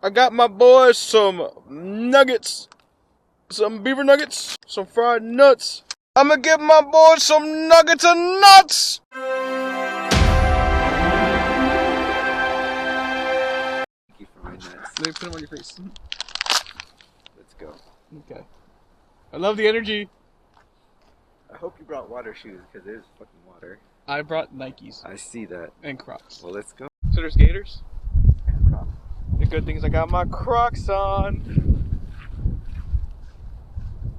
I got my boys some nuggets, some beaver nuggets, some fried nuts. I'm gonna give my boys some nuggets and nuts. Thank you for my nuts. Let me put them on your face. Let's go. Okay. I love the energy. I hope you brought water shoes because there's fucking water. I brought Nikes. I see that. And Crocs. Well, let's go. So there's gators. And Crocs. The good thing is I got my Crocs on.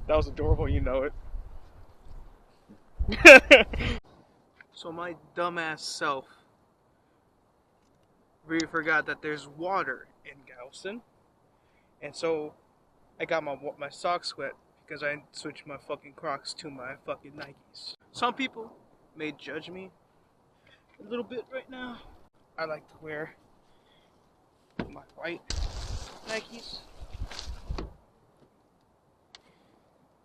That was adorable, you know it. So my dumbass self really forgot that there's water in Galveston. And so I got my socks wet because I switched my fucking Crocs to my fucking Nikes. Some people may judge me a little bit right now. I like to wear my white Nikes.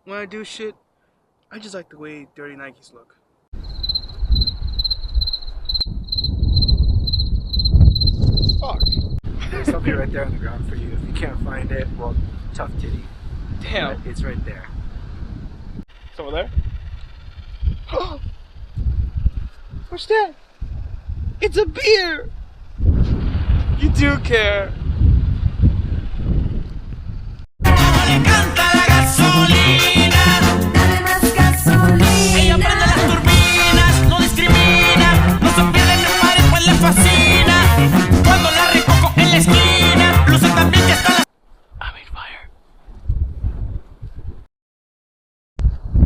When I do shit, I just like the way dirty Nikes look. Fuck. There's something right there on the ground for you. If you can't find it, well, tough titty. Damn. It's right there. It's over there? What's that? It's a beer! You do care.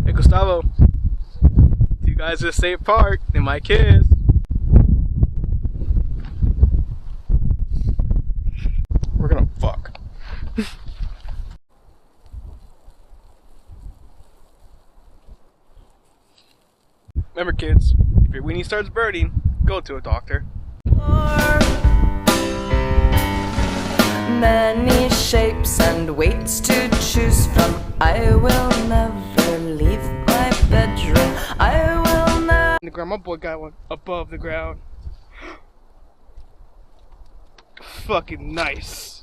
Hey Gustavo, you guys just stay apart, they might kiss. We're gonna fuck. Remember kids, if your weenie starts burning, go to a doctor. Many shapes and weights to choose from. I will never leave my bedroom. I will never. The grandma boy got one above the ground. Fucking nice.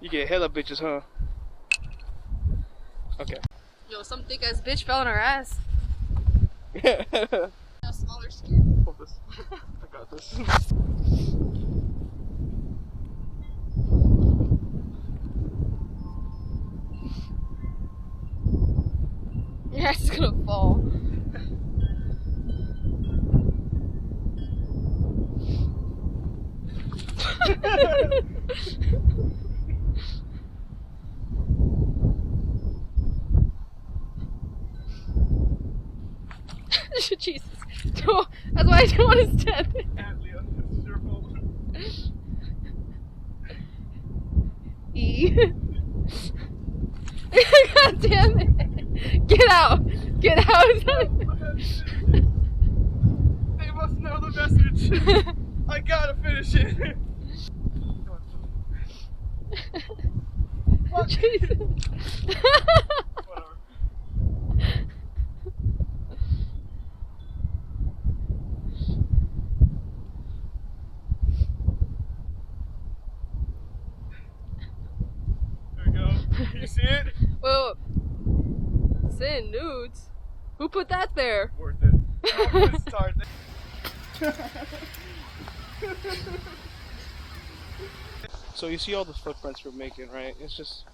You get hella bitches, huh? Okay. Yo, some thick ass bitch fell on her ass. Yeah. A smaller skin. Hold this. I got this. Your ass is gonna fall. Jesus. No, that's why I don't want to stand there. E. God damn it. Get out. Get out. They must know the message. I gotta finish it. Jesus. Whatever. There we go. You see it? Well, saying nudes. Who put that there? Worth it. I'm gonna start there. So you see all the footprints we're making, right? It's just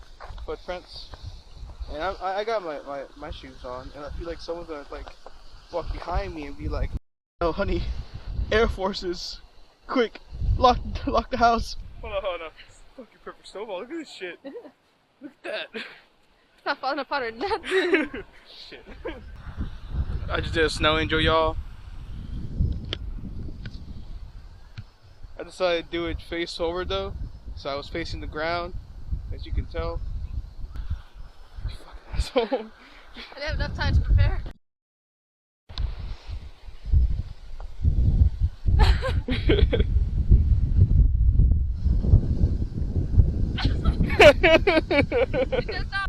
footprints. And I got my shoes on, and I feel like someone's gonna like walk behind me and be like, "Oh, honey, Air Forces, quick, lock the house." Hold on. Fucking perfect snowball. Look at this shit. Look at that. It's not falling apart or nothing. Shit. I just did a snow angel, y'all. I decided to do it face forward though, so I was facing the ground, as you can tell. You fucking asshole. I didn't have enough time to prepare. It does not